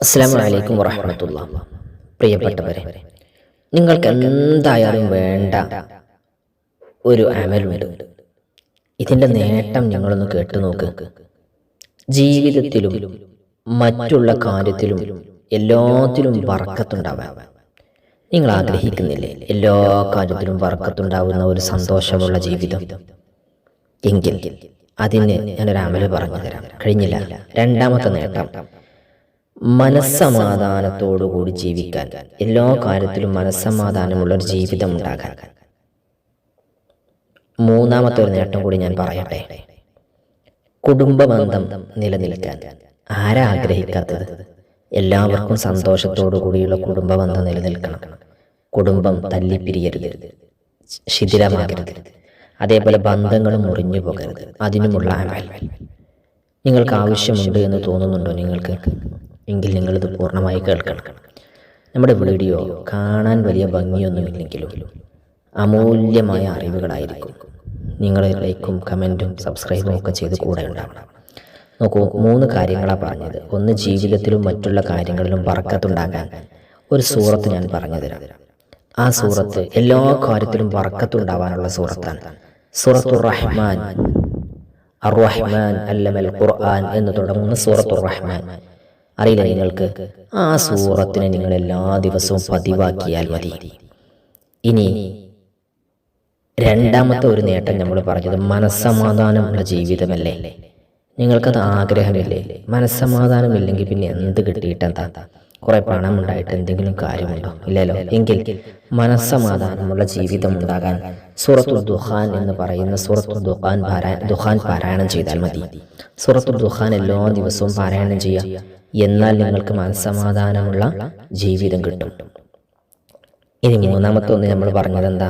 അസ്സലാമു അലൈക്കും വറഹ്മത്തുള്ളാഹി. പ്രിയപ്പെട്ടവരെ, നിങ്ങൾക്ക് എന്തായാലും വേണ്ട ഒരു അമലുണ്ട്. ഇതിൻ്റെ നേട്ടം നിങ്ങളൊന്ന് കേട്ടു നോക്ക്. ജീവിതത്തിലും മറ്റുള്ള കാര്യത്തിലും എല്ലാത്തിലും ബർക്കത്തുണ്ടാവാൻ നിങ്ങൾ ആഗ്രഹിക്കുന്നില്ലേ? എല്ലാ കാര്യത്തിലും ബർക്കത്തുണ്ടാവുന്ന ഒരു സന്തോഷമുള്ള ജീവിതം. എങ്കിൽ അതിന് ഞാനൊരു അമല് പറഞ്ഞു തരാം. കഴിഞ്ഞില്ല. രണ്ടാമത്തെ നേട്ടം, മനസ്സമാധാനത്തോടുകൂടി ജീവിക്കാൻ, എല്ലാ കാര്യത്തിലും മനസ്സമാധാനമുള്ളൊരു ജീവിതം ഉണ്ടാകാൻ. മൂന്നാമത്തെ ഒരു നേട്ടം കൂടി ഞാൻ പറയട്ടെ, കുടുംബബന്ധം നിലനിൽക്കാൻ. ആരാ ആഗ്രഹിക്കാത്തത്? എല്ലാവർക്കും സന്തോഷത്തോടു കൂടിയുള്ള കുടുംബബന്ധം നിലനിൽക്കണം. കുടുംബം തല്ലിപ്പിരിയരുത്, ശിഥിലമാകരുത്. അതേപോലെ ബന്ധങ്ങളും മുറിഞ്ഞു പോകരുത്. അതിനുമുള്ള അമൽ നിങ്ങൾക്ക് ആവശ്യമുണ്ട് എന്ന് തോന്നുന്നുണ്ടോ നിങ്ങൾക്ക്? എങ്കിൽ നിങ്ങളിത് പൂർണ്ണമായി കേൾക്കണം. നമ്മുടെ വീഡിയോ കാണാൻ വലിയ ഭംഗിയൊന്നുമില്ലെങ്കിലും അമൂല്യമായ അറിവുകളായിരിക്കും. നിങ്ങൾ ലൈക്കും കമൻറ്റും സബ്സ്ക്രൈബും ഒക്കെ ചെയ്ത് കൂടെ ഉണ്ടാവണം. നോക്കൂ, 3 കാര്യങ്ങളാണ് പറഞ്ഞത്. ഒന്ന്, ജീവിതത്തിലും മറ്റുള്ള കാര്യങ്ങളിലും ബർക്കത്തുണ്ടാകാൻ ഒരു സൂറത്ത് ഞാൻ പറഞ്ഞു തരാം. ആ സൂറത്ത് എല്ലാ കാര്യത്തിലും ബർക്കത്തുണ്ടാവാനുള്ള സൂറത്താണ്. സൂറത്തുർ റഹ്മാൻ. അർ-റഹ്മാൻ അല്ലമൽ ഖുർആൻ എന്ന് തുടങ്ങുന്ന സൂറത്തുർ റഹ്മാൻ. അറിയില്ല നിങ്ങൾക്ക്? ആ സൂറത്തിനെ നിങ്ങൾ എല്ലാ ദിവസവും പതിവാക്കിയാൽ മതി. ഇനി രണ്ടാമത്തെ ഒരു നേട്ടം നമ്മൾ പറഞ്ഞത് മനസ്സമാധാനമുള്ള ജീവിതമല്ലേ? നിങ്ങൾക്കത് ആഗ്രഹമില്ലേ? മനസ്സമാധാനമില്ലെങ്കിൽ പിന്നെ എന്ത് കിട്ടിയിട്ടെന്താ? കുറെ പണം ഉണ്ടായിട്ട് എന്തെങ്കിലും കാര്യമുണ്ടോ? ഇല്ലല്ലോ. എങ്കിൽ മനസ്സമാധാനമുള്ള ജീവിതം ഉണ്ടാകാൻ സൂറത്തുൽ ദുഖാൻ എന്ന് പറയുന്ന സൂറത്തുൽ ദുഖാൻ പാരായണം ചെയ്താൽ മതി. സൂറത്തുൽ ദുഖാൻ എല്ലാ ദിവസവും പാരായണം ചെയ്യുക. എന്നാൽ നിങ്ങൾക്ക് മനസ്സമാധാനമുള്ള ജീവിതം കിട്ടും. ഇനി മൂന്നാമത്തെ ഒന്ന് നമ്മൾ പറഞ്ഞത് എന്താ?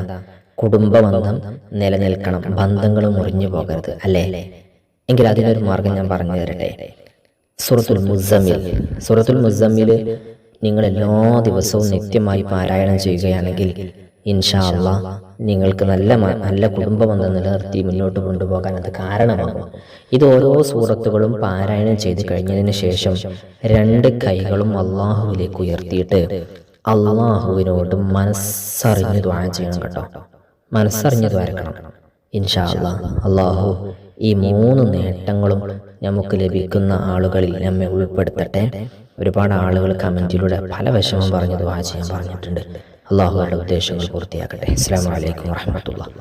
കുടുംബബന്ധം നിലനിൽക്കണം, ബന്ധങ്ങൾ മുറിഞ്ഞു പോകരുത്, അല്ലേ? എങ്കിൽ അതിനൊരു മാർഗം ഞാൻ പറഞ്ഞു തരട്ടെ. സൂറത്തുൽ മുസമ്മിൽ നിങ്ങൾ എല്ലാ ദിവസവും നിത്യമായി പാരായണം ചെയ്യുകയാണെങ്കിൽ ഇൻഷാ അല്ലാഹ് നിങ്ങൾക്ക് നല്ല കുടുംബബന്ധം നിലനിർത്തി മുന്നോട്ട് കൊണ്ടുപോകാൻ അത് കാരണമാകും. ഇത് ഓരോ സൂറത്തുകളും പാരായണം ചെയ്ത് കഴിഞ്ഞതിന് ശേഷം 2 കൈകളും അള്ളാഹുവിലേക്ക് ഉയർത്തിയിട്ട് അള്ളാഹുവിനോട് മനസ്സറിഞ്ഞ് ദുആ ചെയ്യണം കേട്ടോ. മനസ്സറിഞ്ഞ് ദ്വാരക്കണം. ഇൻഷാ അല്ലാഹ് അള്ളാഹു ഈ 3 നേട്ടങ്ങളും നമുക്ക് ലഭിക്കുന്ന ആളുകളിൽ നമ്മെ ഉൾപ്പെടുത്തട്ടെ. ഒരുപാട് ആളുകൾ കമൻറ്റിലൂടെ പല വിഷമം പറഞ്ഞ് ദുആ ചെയ്യാൻ പറഞ്ഞിട്ടുണ്ട്. അള്ളാഹു അവരുടെ ഉദ്ദേശങ്ങൾ പൂർത്തിയാക്കട്ടെ. അസ്സലാമു അലൈക്കും വറഹ്മത്തുള്ളാഹി.